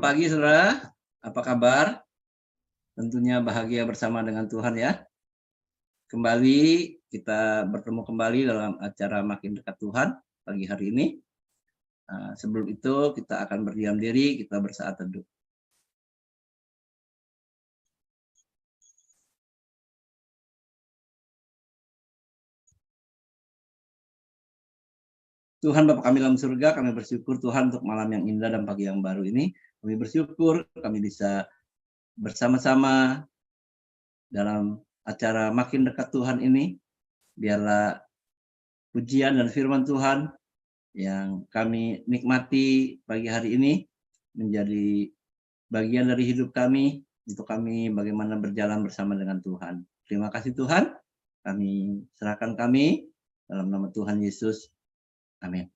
Selamat pagi saudara, apa kabar? Tentunya bahagia bersama dengan Tuhan ya. Kembali kita bertemu kembali dalam acara Makin Dekat Tuhan pagi hari ini. Sebelum itu kita akan berdiam diri, kita bersaat teduh. Tuhan Bapa kami dalam surga, kami bersyukur Tuhan untuk malam yang indah dan pagi yang baru ini. Kami bersyukur kami bisa bersama-sama dalam acara Makin Dekat Tuhan ini. Biarlah pujian dan firman Tuhan yang kami nikmati pagi hari ini menjadi bagian dari hidup kami, untuk kami bagaimana berjalan bersama dengan Tuhan. Terima kasih Tuhan, kami serahkan kami dalam nama Tuhan Yesus. Amin.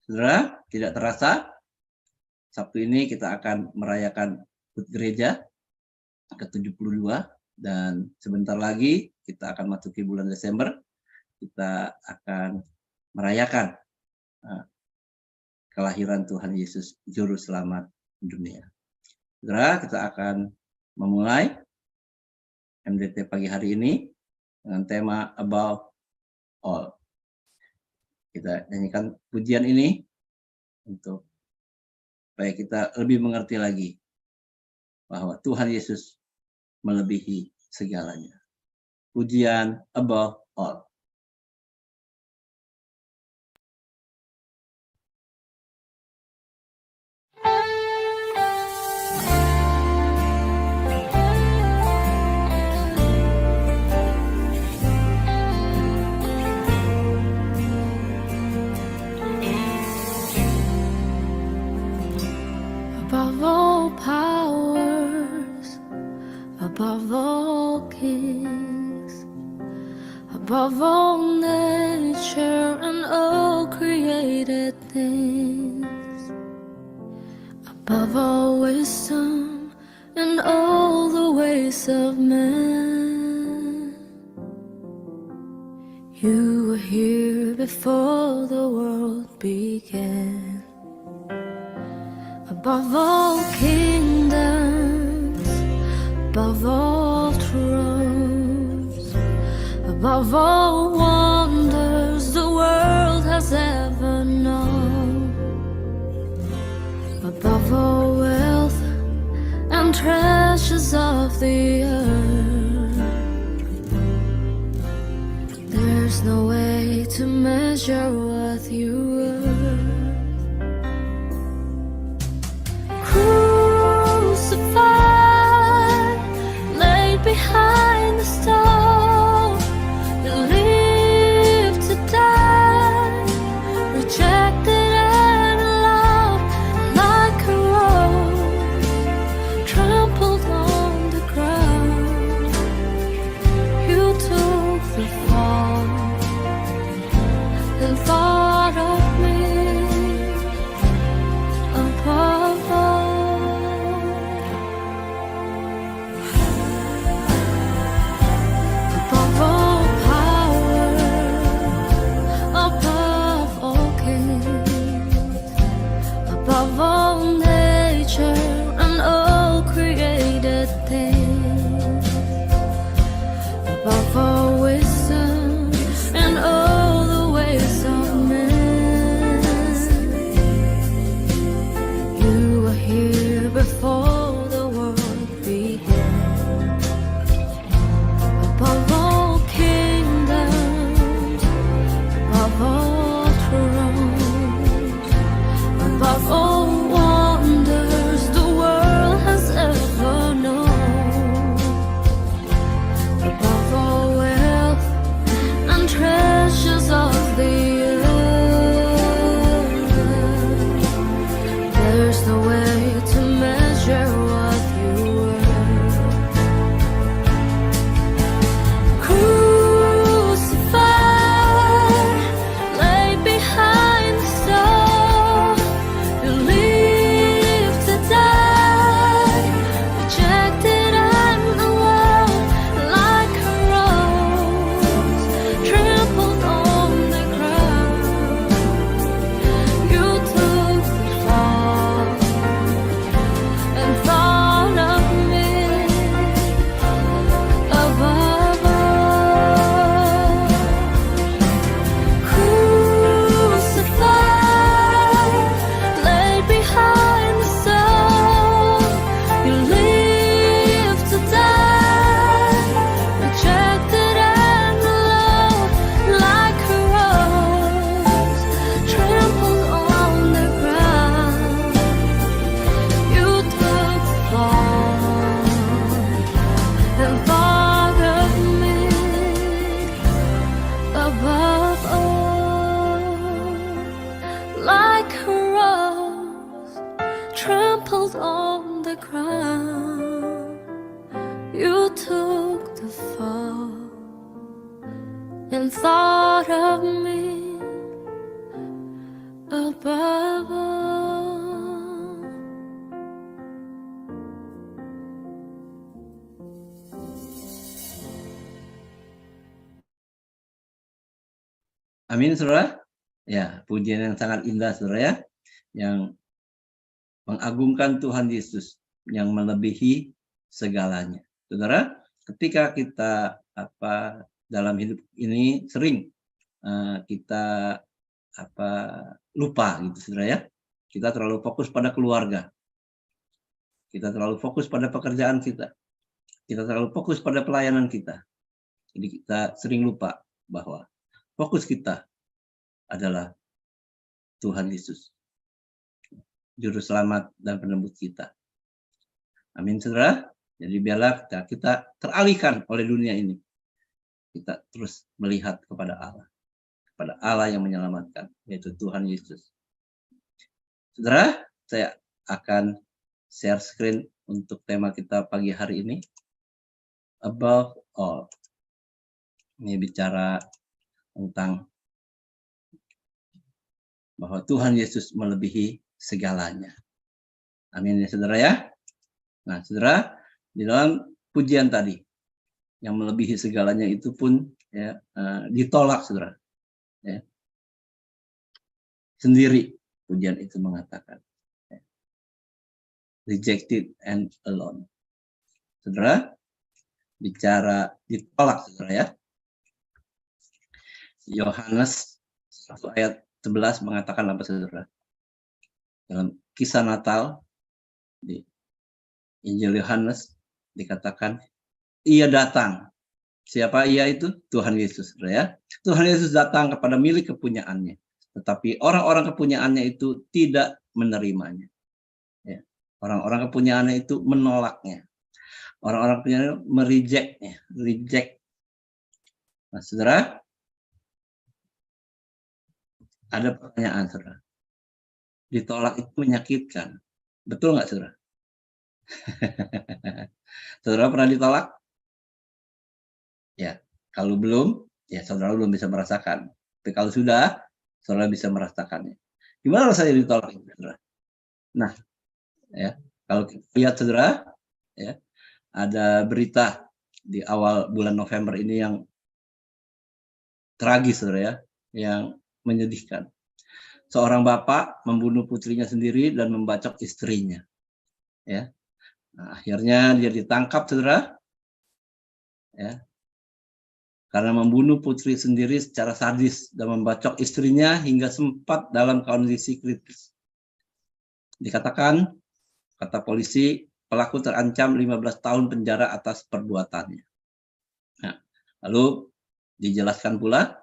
Saudara, tidak terasa, Sabtu ini kita akan merayakan HUT Gereja ke-72 dan sebentar lagi kita akan masuki bulan Desember. Kita akan merayakan kelahiran Tuhan Yesus, Juru Selamat dunia. Saudara, kita akan memulai MDT pagi hari ini dengan tema Above All. Kita nyanyikan pujian ini untuk supaya kita lebih mengerti lagi bahwa Tuhan Yesus melebihi segalanya. Pujian Above All. Above all powers, above all kings, above all nature and all created things, above all wisdom and all the ways of man. You were here before the world began. Above all kingdoms, above all thrones, above all wonders the world has ever known, above all wealth and treasures of the earth, there's no way to measure what you were. Crucified, laid behind the stone, you lived to die, rejected and loved like a rose, trampled on the ground. You took the fall and thought of me. never thought of me above all. Amin, saudara. Ya, pujian yang sangat indah, saudara ya, yang mengagungkan Tuhan Yesus yang melebihi segalanya. Saudara, ketika kita dalam hidup ini sering kita lupa gitu, saudara ya. Kita terlalu fokus pada keluarga. Kita terlalu fokus pada pekerjaan kita. Kita terlalu fokus pada pelayanan kita. Jadi kita sering lupa bahwa fokus kita adalah Tuhan Yesus, Juru Selamat dan Penebus kita. Amin, saudara. Jadi biarlah kita teralihkan oleh dunia ini. Kita terus melihat kepada Allah yang menyelamatkan, yaitu Tuhan Yesus. Saudara, saya akan share screen untuk tema kita pagi hari ini. Above all. Ini bicara tentang bahwa Tuhan Yesus melebihi segalanya. Amin ya saudara ya. Nah saudara, di dalam pujian tadi, yang melebihi segalanya itu pun ya, ditolak saudara. Ya. Sendiri pujian itu mengatakan. Ya. Rejected and alone. Saudara, bicara ditolak saudara ya. Yohanes 1 ayat 11 mengatakan apa saudara? Dalam kisah Natal di Injil Yohanes dikatakan ia datang. Siapa ia itu? Tuhan Yesus, saudara ya. Tuhan Yesus datang kepada milik kepunyaannya, tetapi orang-orang kepunyaannya itu tidak menerimanya. Ya. Orang-orang kepunyaannya itu menolaknya. Orang-orang kepunyaannya merejectnya, reject. Nah, saudara, ada pertanyaan, saudara. Ditolak itu menyakitkan. Betul nggak, saudara? Saudara pernah ditolak? Ya, kalau belum, ya saudara belum bisa merasakan. Tapi kalau sudah, saudara bisa merasakannya. Gimana rasanya ditolak, saudara? Nah, ya, kalau kita lihat, saudara, ya, ada berita di awal bulan November ini yang tragis, saudara ya, yang menyedihkan. Seorang bapak membunuh putrinya sendiri dan membacok istrinya. Ya, nah, akhirnya dia ditangkap, saudara. Ya, karena membunuh putri sendiri secara sadis dan membacok istrinya hingga sempat dalam kondisi kritis. Dikatakan, kata polisi, pelaku terancam 15 tahun penjara atas perbuatannya. Nah, lalu dijelaskan pula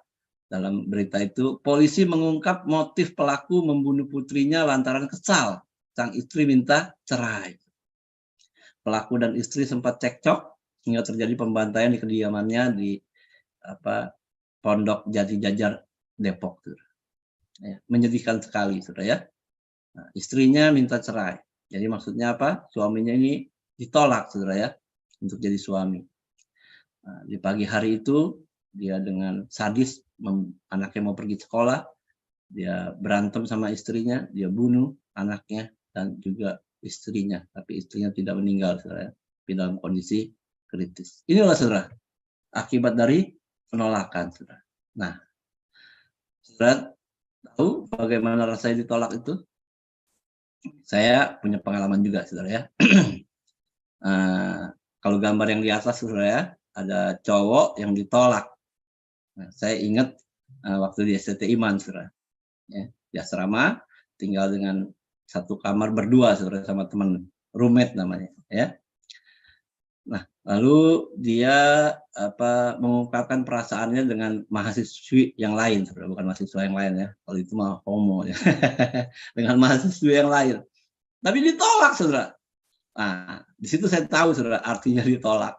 dalam berita itu, polisi mengungkap motif pelaku membunuh putrinya lantaran kesal. Sang istri minta cerai. Pelaku dan istri sempat cekcok hingga terjadi pembantaian di kediamannya di Pondok Jati Jajar, Depok. Ya, menyedihkan sekali, saudara ya. Nah, istrinya minta cerai. Jadi maksudnya apa? Suaminya ini ditolak, saudara ya, untuk jadi suami. Nah, di pagi hari itu dia dengan sadis, anaknya mau pergi sekolah, dia berantem sama istrinya, dia bunuh anaknya dan juga istrinya, tapi istrinya tidak meninggal, saudara, di dalam kondisi kritis. Inilah saudara, akibat dari penolakan, saudara. Nah, saudara tahu bagaimana rasanya ditolak itu? Saya punya pengalaman juga, saudara ya. Kalau gambar yang di atas, saudara ya, ada cowok yang ditolak. Nah, saya ingat waktu di STT Iman, saudara, ya, di asrama, tinggal dengan satu kamar berdua, saudara, sama teman, roommate namanya, ya. Nah, lalu dia mengungkapkan perasaannya dengan mahasiswi yang lain, saudara, bukan mahasiswa yang lain ya. Kalau itu mah homo ya. Dengan mahasiswi yang lain. Tapi ditolak, saudara. Nah, di situ saya tahu, saudara, artinya ditolak,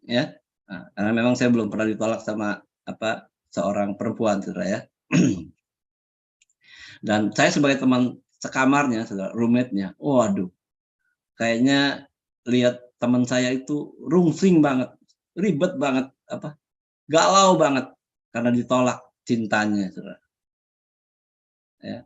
ya. Nah, karena memang saya belum pernah ditolak sama seorang perempuan, saudara ya. Dan saya sebagai teman sekamarnya, saudara, roommate-nya, waduh, kayaknya lihat teman saya itu rungsing banget, ribet banget, galau banget, karena ditolak cintanya, saudara. Ya.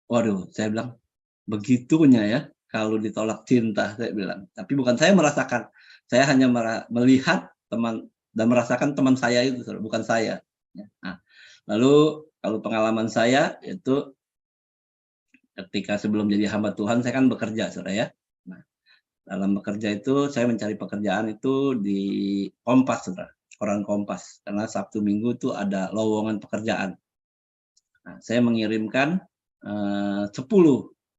Waduh, saya bilang, begitunya ya kalau ditolak cinta, saya bilang. Tapi bukan saya merasakan, saya hanya melihat teman dan merasakan teman saya itu, saudara, bukan saya. Ya. Nah, lalu kalau pengalaman saya itu ketika sebelum jadi hamba Tuhan, saya kan bekerja, saudara ya. Nah, dalam bekerja itu saya mencari pekerjaan itu di Kompas, saudara, koran Kompas, karena Sabtu Minggu itu ada lowongan pekerjaan. Nah, saya mengirimkan 10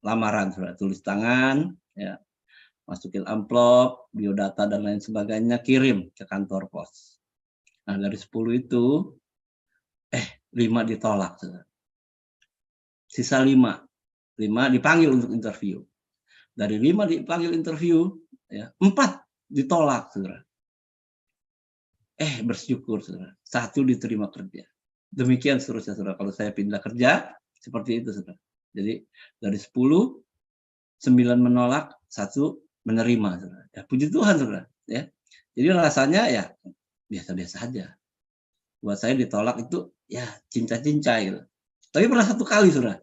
lamaran, saudara, tulis tangan, ya, masukin amplop, biodata dan lain sebagainya, kirim ke kantor pos. Nah, dari 10 itu, 5 ditolak, saudara. Sisa 5 dipanggil untuk interview. Dari 5 dipanggil interview, ya, 4 ditolak, saudara. Bersyukur, saudara, 1 diterima kerja. Demikian seterusnya, saudara. Kalau saya pindah kerja, seperti itu, saudara. Jadi dari 10, 9 menolak, 1 menerima, saudara. Ya, puji Tuhan, saudara. Ya. Jadi rasanya ya biasa-biasa aja. Buat saya ditolak itu ya cinca-cinca gitu. Tapi pernah 1 kali, saudara.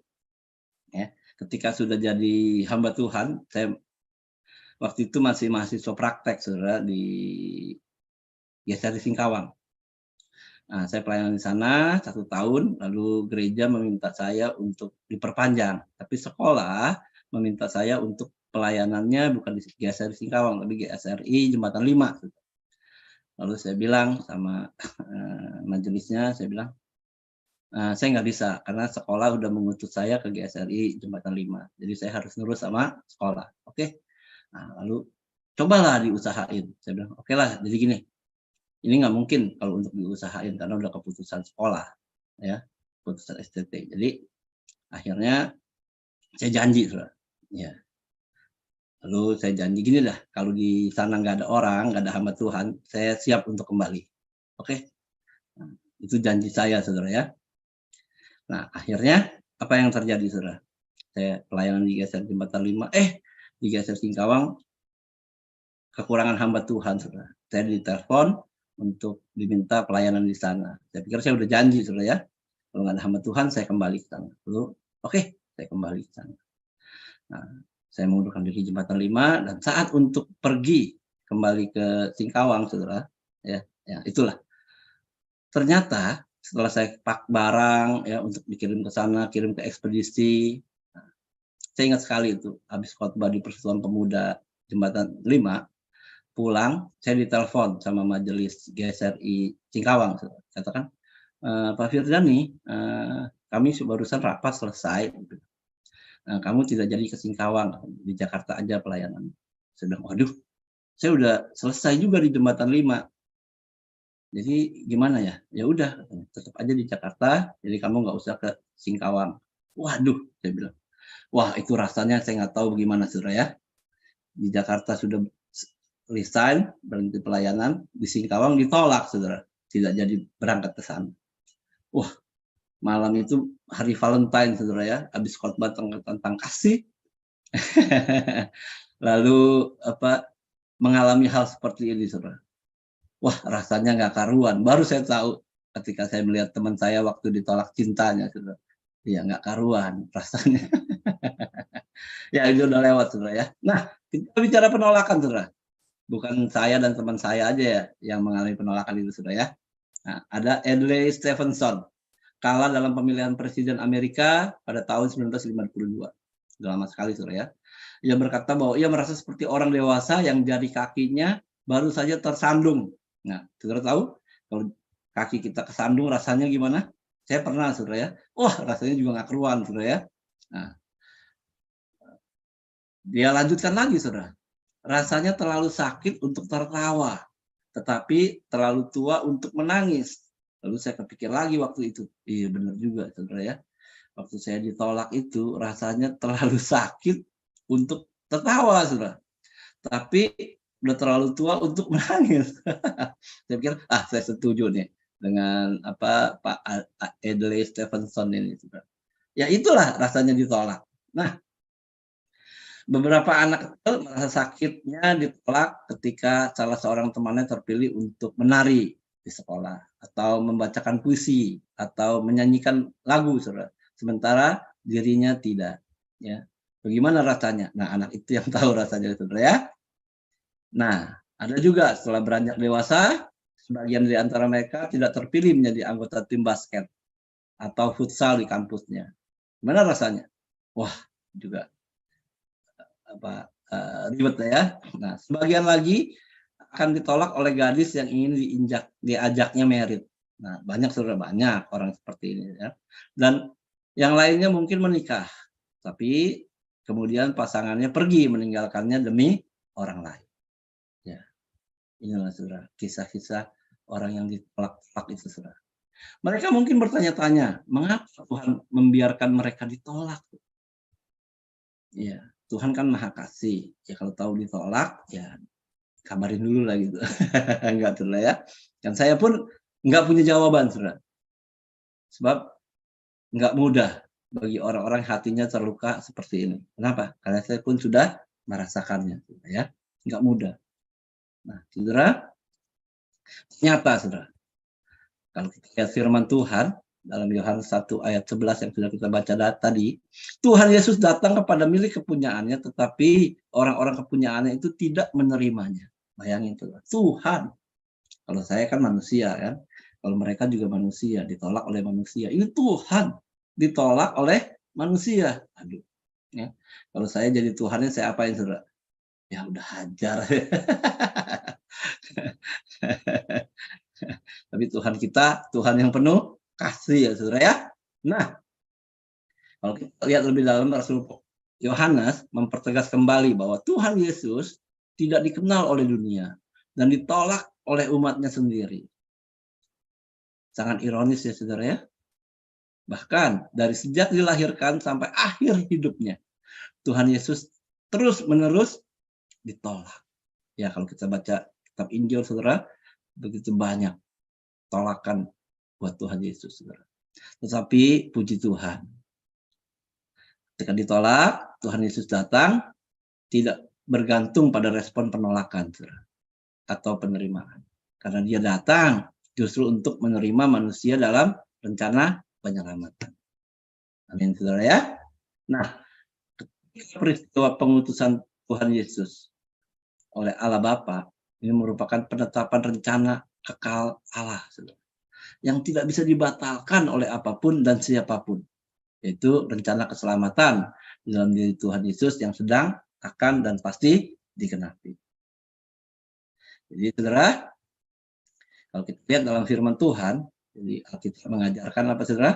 Ya, ketika sudah jadi hamba Tuhan, saya waktu itu masih mahasiswa praktek, saudara, di GSR di Singkawang. Nah, saya pelayanan di sana 1 tahun, lalu gereja meminta saya untuk diperpanjang. Tapi sekolah meminta saya untuk pelayanannya bukan di GSR di Singkawang, tapi GSRI Jembatan 5. Lalu saya bilang sama majelisnya, saya bilang, saya nggak bisa karena sekolah udah mengutus saya ke GSRI Jembatan 5. Jadi saya harus nurut sama sekolah. Oke. Nah, lalu cobalah diusahain. Saya bilang, oke lah, jadi gini. Ini nggak mungkin kalau untuk diusahain karena udah keputusan sekolah, ya, keputusan STT. Jadi akhirnya saya janji, saudara. Ya. Lalu saya janji gini dah, kalau di sana nggak ada orang, nggak ada hamba Tuhan, saya siap untuk kembali. Oke? Nah, itu janji saya, saudara ya. Nah, akhirnya apa yang terjadi, saudara? Saya pelayanan di GSR Jembatan 5, di GSR Singkawang kekurangan hamba Tuhan, saudara. Saya ditelepon untuk diminta pelayanan di sana. Saya pikir saya udah janji, saudara ya. Kalau nggak ada hamba Tuhan, saya kembali ke sana. Lalu, oke, saya kembali ke sana. Nah, saya mengundurkan diri Jembatan 5 dan saat untuk pergi kembali ke Singkawang, saudara, ya itulah. Ternyata setelah saya pak barang ya untuk dikirim ke sana, kirim ke ekspedisi. Nah, saya ingat sekali itu habis khotbah di Persatuan Pemuda Jembatan 5. Pulang, saya ditelepon sama majelis GSRI Singkawang. Katakan, Pak Firdani, kami barusan rapat selesai. Kamu tidak jadi ke Singkawang, di Jakarta aja pelayanan. Saya bilang, waduh, saya udah selesai juga di Jembatan 5. Jadi gimana ya? Ya udah, tetap aja di Jakarta, jadi kamu nggak usah ke Singkawang. Waduh, saya bilang. Wah, itu rasanya saya nggak tahu bagaimana, saudara ya. Di Jakarta sudah resign, berhenti pelayanan, di Singkawang ditolak, saudara. Tidak jadi berangkat ke sana. Wah, malam itu hari Valentine, saudara ya, habis khotbah tentang kasih. Lalu mengalami hal seperti ini, saudara. Wah, rasanya nggak karuan. Baru saya tahu ketika saya melihat teman saya waktu ditolak cintanya, saudara. Ya, nggak karuan rasanya. Ya, itu udah lewat, saudara ya. Nah, kita bicara penolakan, saudara. Bukan saya dan teman saya aja ya yang mengalami penolakan itu, saudara ya. Nah, ada Adlai Stevenson, kalah dalam pemilihan presiden Amerika pada tahun 1952. Sudah lama sekali, saudara ya. Ia berkata bahwa ia merasa seperti orang dewasa yang jari kakinya baru saja tersandung. Nah, saudara tahu kalau kaki kita kesandung rasanya gimana? Saya pernah, saudara ya. Wah, rasanya juga nggak keruan, saudara ya. Nah, dia lanjutkan lagi, saudara. Rasanya terlalu sakit untuk tertawa, tetapi terlalu tua untuk menangis. Lalu saya kepikir lagi waktu itu, iya benar juga, saudara ya. Waktu saya ditolak itu rasanya terlalu sakit untuk tertawa, saudara. Tapi udah terlalu tua untuk menangis. Saya pikir, saya setuju nih dengan Pak Adlai Stevenson ini, saudara. Ya itulah rasanya ditolak. Nah, beberapa anak kecil merasa sakitnya ditolak ketika salah seorang temannya terpilih untuk menari di sekolah atau membacakan puisi, atau menyanyikan lagu, saudara. Sementara dirinya tidak. Ya, bagaimana rasanya? Nah, anak itu yang tahu rasanya, saudara ya. Nah, ada juga setelah beranjak dewasa, sebagian di antara mereka tidak terpilih menjadi anggota tim basket atau futsal di kampusnya. Gimana rasanya? Wah, juga ribet ya. Nah, sebagian lagi akan ditolak oleh gadis yang ingin diajaknya merit. Nah, banyak orang seperti ini ya. Dan yang lainnya mungkin menikah, tapi kemudian pasangannya pergi meninggalkannya demi orang lain. Ya, inilah saudara kisah-kisah orang yang ditolak itu saudara. Mereka mungkin bertanya-tanya, mengapa Tuhan membiarkan mereka ditolak? Ya, Tuhan kan maha kasih. Ya kalau tahu ditolak, ya kabarin dulu lah gitu. Enggak saudara ya. Dan saya pun enggak punya jawaban saudara. Sebab enggak mudah bagi orang-orang hatinya terluka seperti ini. Kenapa? Karena saya pun sudah merasakannya saudara ya. Enggak mudah. Nah, saudara, ternyata saudara, kalau kita lihat firman Tuhan dalam Yohanes 1 ayat 11 yang sudah kita baca tadi, Tuhan Yesus datang kepada milik kepunyaannya, tetapi orang-orang kepunyaannya itu tidak menerimanya. Bayangin Tuhan. Kalau saya kan manusia kan, kalau mereka juga manusia, ditolak oleh manusia. Ini Tuhan ditolak oleh manusia. Aduh, ya. Kalau saya jadi Tuhannya, saya apain saudara? Ya udah hajar. Tapi Tuhan kita, Tuhan yang penuh kasih ya saudara ya. Nah, kalau kita lihat lebih dalam, Rasul Yohanes mempertegas kembali bahwa Tuhan Yesus tidak dikenal oleh dunia dan ditolak oleh umatnya sendiri. Sangat ironis ya saudara ya. Bahkan dari sejak dilahirkan sampai akhir hidupnya, Tuhan Yesus terus-menerus ditolak. Ya kalau kita baca kitab Injil saudara, begitu banyak tolakan buat Tuhan Yesus saudara. Tetapi puji Tuhan, ketika ditolak, Tuhan Yesus datang tidak bergantung pada respon penolakan saudara, atau penerimaan. Karena dia datang justru untuk menerima manusia dalam rencana penyelamatan. Amin saudara ya. Nah, peristiwa pengutusan Tuhan Yesus oleh Allah Bapa ini merupakan penetapan rencana kekal Allah saudara, yang tidak bisa dibatalkan oleh apapun dan siapapun, yaitu rencana keselamatan dalam diri Tuhan Yesus yang sedang, akan, dan pasti digenapi. Jadi saudara, kalau kita lihat dalam firman Tuhan, jadi Alkitab mengajarkan apa saudara?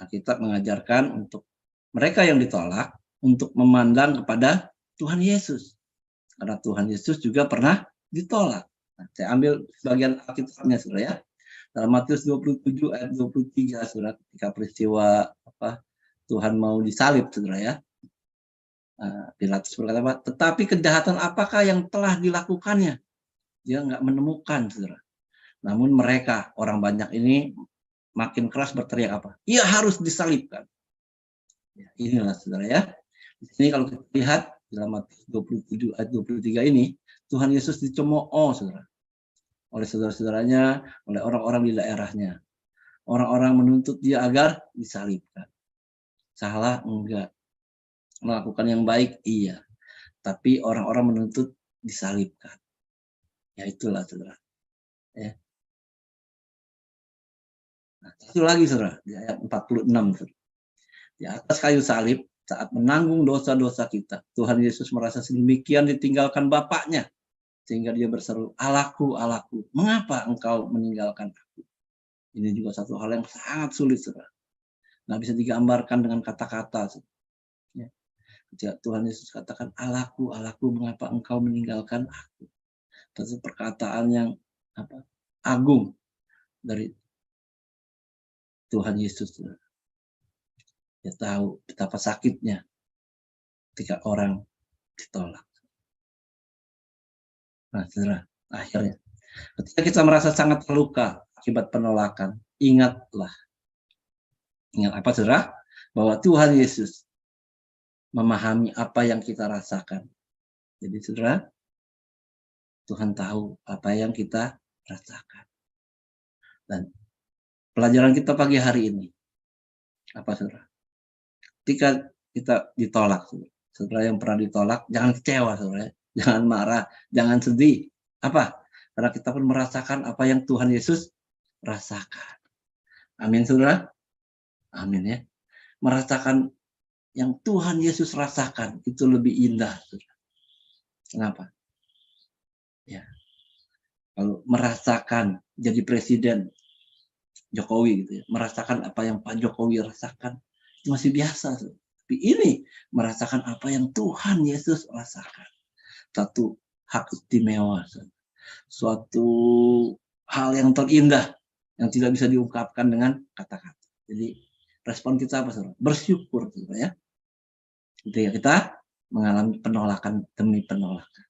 Alkitab mengajarkan untuk mereka yang ditolak untuk memandang kepada Tuhan Yesus. Karena Tuhan Yesus juga pernah ditolak. Nah, saya ambil bagian Alkitabnya saudara ya. Dalam Matius 27 ayat 23 saudara, ketika peristiwa Tuhan mau disalib saudara ya. Pilatus berkata apa? Tetapi kejahatan apakah yang telah dilakukannya? Dia nggak menemukan saudara. Namun mereka, orang banyak ini makin keras berteriak apa? Ia harus disalibkan. Ya, inilah saudara ya. Di sini kalau kita lihat dalam Matius 27 ayat 23 ini, Tuhan Yesus dicemooh saudara, oleh saudara-saudaranya, oleh orang-orang di daerahnya. Orang-orang menuntut dia agar disalibkan. Salah enggak. Melakukan yang baik iya. Tapi orang-orang menuntut disalibkan. Ya itulah saudara. Ya. Nah, satu lagi saudara, di ayat 46 saudara. Di atas kayu salib, saat menanggung dosa-dosa kita, Tuhan Yesus merasa sedemikian ditinggalkan Bapaknya, sehingga dia berseru, Allahku, Allahku, mengapa engkau meninggalkan aku? Ini juga satu hal yang sangat sulit, saudara. Nggak bisa digambarkan dengan kata-kata. Ya. Ketika Tuhan Yesus katakan, Allahku, Allahku, mengapa engkau meninggalkan aku? Itu perkataan yang agung dari Tuhan Yesus. Saudara. Dia tahu betapa sakitnya ketika orang ditolak. Nah, saudara, akhirnya ketika kita merasa sangat terluka akibat penolakan, ingat apa saudara? Bahwa Tuhan Yesus memahami apa yang kita rasakan. Jadi saudara, Tuhan tahu apa yang kita rasakan. Dan pelajaran kita pagi hari ini, apa saudara? Ketika kita ditolak, saudara yang pernah ditolak, jangan kecewa saudara, jangan marah, jangan sedih. Apa? Karena kita pun merasakan apa yang Tuhan Yesus rasakan. Amin saudara? Amin ya. Merasakan yang Tuhan Yesus rasakan itu lebih indah. Saudara. Kenapa? Ya. Kalau merasakan jadi presiden Jokowi gitu ya, merasakan apa yang Pak Jokowi rasakan itu masih biasa. Saudara. Tapi ini merasakan apa yang Tuhan Yesus rasakan. Satu hak istimewa. Saudara. Suatu hal yang terindah yang tidak bisa diungkapkan dengan kata-kata. Jadi respon kita apa saudara? Bersyukur saudara ya. Ketika kita mengalami penolakan demi penolakan.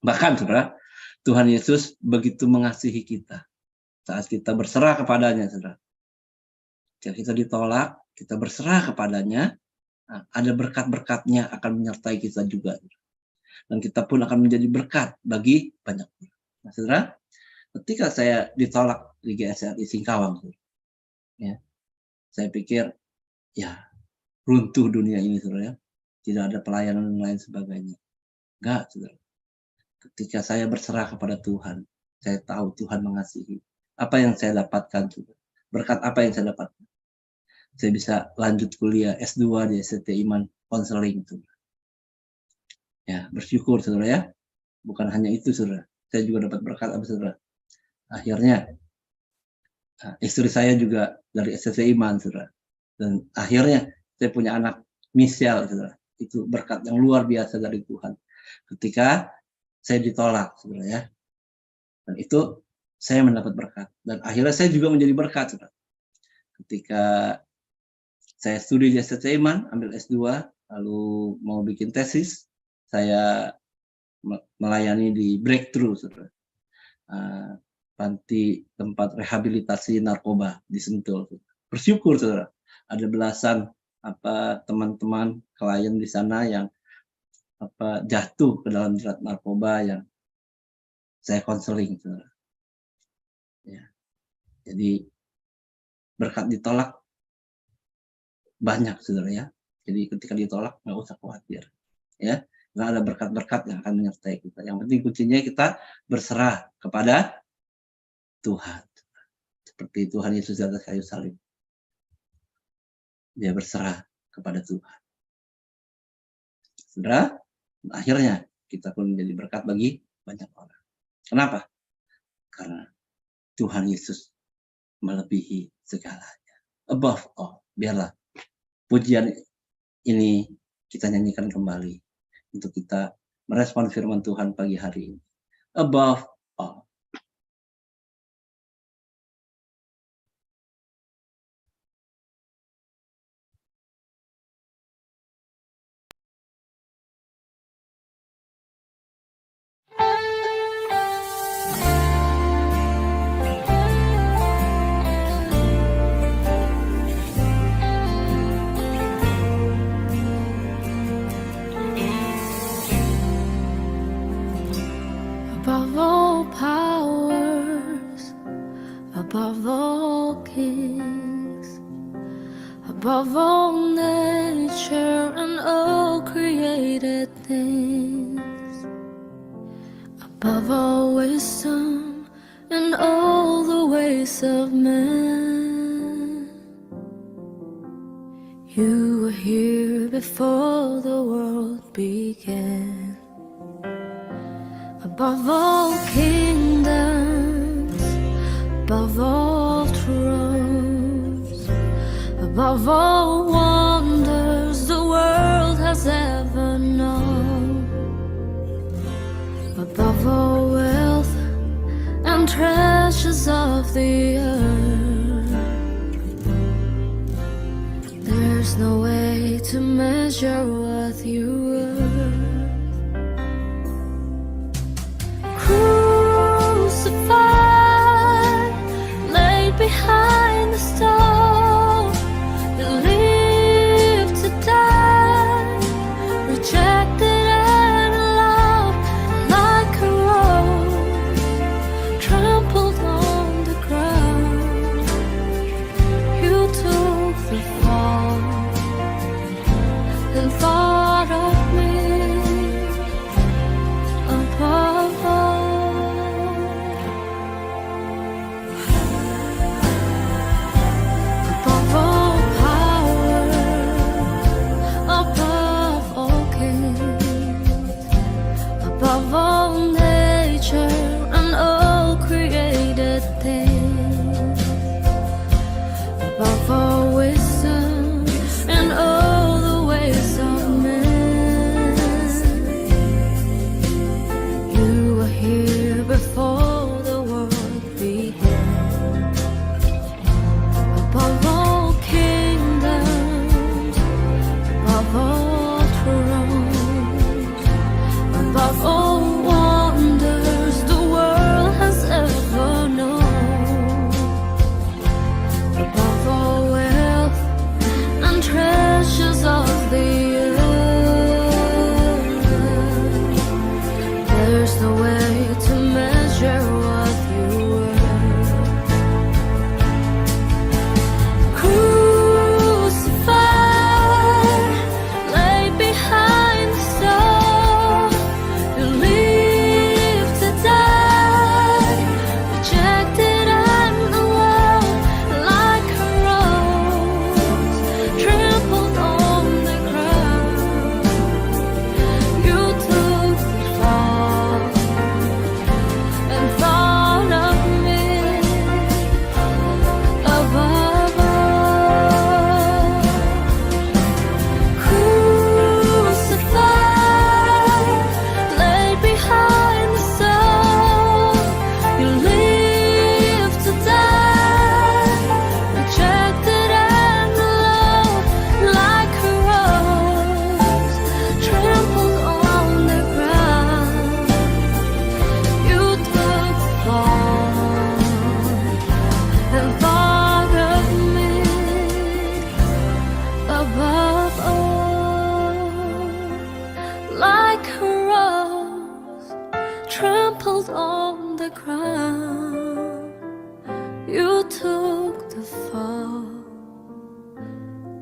Bahkan saudara, Tuhan Yesus begitu mengasihi kita saat kita berserah kepadanya saudara. Ketika kita ditolak, kita berserah kepadanya, ada berkat-berkatnya akan menyertai kita juga. Dan kita pun akan menjadi berkat bagi banyak orang. Nah saudara, ketika saya ditolak di GSRI Singkawang, ya, saya pikir ya runtuh dunia ini saudara ya. Tidak ada pelayanan dan lain sebagainya. Enggak saudara. Ketika saya berserah kepada Tuhan, saya tahu Tuhan mengasihi. Apa yang saya dapatkan saudara? Berkat apa yang saya dapatkan? Saya bisa lanjut kuliah S2 di SCT Iman Konseling saudara. Ya, bersyukur saudara ya. Bukan hanya itu saudara. Saya juga dapat berkat apa saudara? Akhirnya istri saya juga dari SCT Iman saudara. Dan akhirnya saya punya anak Michelle saudara. Itu berkat yang luar biasa dari Tuhan. Ketika saya ditolak saudara ya. Dan itu saya mendapat berkat. Dan akhirnya saya juga menjadi berkat saudara. Ketika saya studi di SCT Iman, ambil S2, lalu mau bikin tesis, saya melayani di Breakthrough saudara. Panti tempat rehabilitasi narkoba di Sentul. Bersyukur saudara, ada belasan teman-teman klien di sana yang jatuh ke dalam jerat narkoba yang saya konseling saudara. Ya. Jadi berkat ditolak banyak saudara ya. Jadi ketika ditolak nggak usah khawatir ya. Nggak ada berkat-berkat yang akan menyertai kita. Yang penting kuncinya kita berserah kepada Tuhan. Seperti Tuhan Yesus di atas kayu salib. Dia berserah kepada Tuhan. Saudara, akhirnya kita pun menjadi berkat bagi banyak orang. Kenapa? Karena Tuhan Yesus melebihi segalanya. Above all. Biarlah pujian ini kita nyanyikan kembali untuk kita merespon firman Tuhan pagi hari ini. Above all. Above all powers, above all kings, above all nature and all created things, above all wisdom and all the ways of man. You were here before the world began. Above all kingdoms, above all thrones, above all wonders the world has ever known, above all wealth and treasures of the earth, there's no way to measure what you were. Crucified, laid behind the stone, you lived to die, rejected and loved like a rose, trampled on the ground.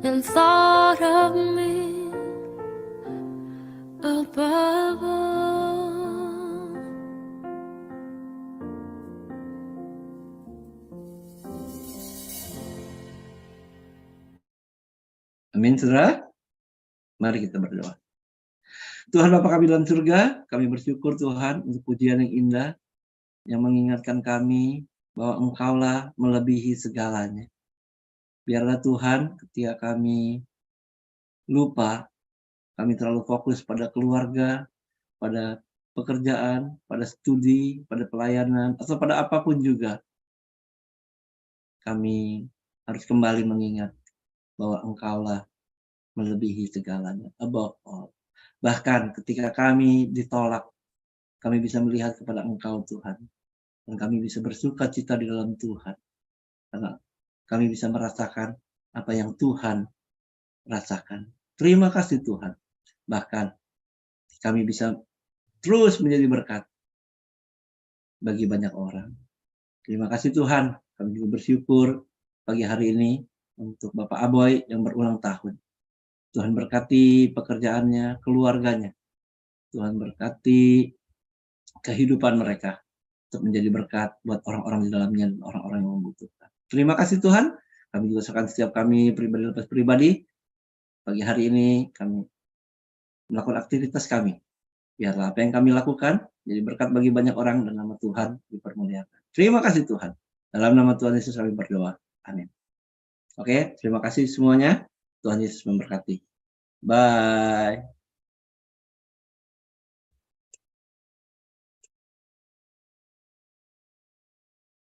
and thought of me above all. Amin, saudara. Mari kita berdoa. Tuhan Bapa kami dalam surga, kami bersyukur Tuhan untuk pujian yang indah yang mengingatkan kami bahwa Engkaulah melebihi segalanya. Biarlah Tuhan ketika kami lupa, kami terlalu fokus pada keluarga, pada pekerjaan, pada studi, pada pelayanan, atau pada apapun juga, kami harus kembali mengingat bahwa Engkaulah melebihi segalanya, above all. Bahkan ketika kami ditolak, kami bisa melihat kepada Engkau Tuhan, dan kami bisa bersuka cita di dalam Tuhan, karena kami bisa merasakan apa yang Tuhan rasakan. Terima kasih Tuhan. Bahkan kami bisa terus menjadi berkat bagi banyak orang. Terima kasih Tuhan. Kami juga bersyukur pagi hari ini untuk Bapak Aboy yang berulang tahun. Tuhan berkati pekerjaannya, keluarganya. Tuhan berkati kehidupan mereka untuk menjadi berkat buat orang-orang di dalamnya dan orang-orang yang membutuhkan. Terima kasih Tuhan. Kami juga serahkan setiap kami pribadi lepas pribadi. Pagi hari ini kami melakukan aktivitas kami. Biarlah apa yang kami lakukan jadi berkat bagi banyak orang dan nama Tuhan dipermuliakan. Terima kasih Tuhan. Dalam nama Tuhan Yesus kami berdoa. Amin. Oke, terima kasih semuanya. Tuhan Yesus memberkati. Bye.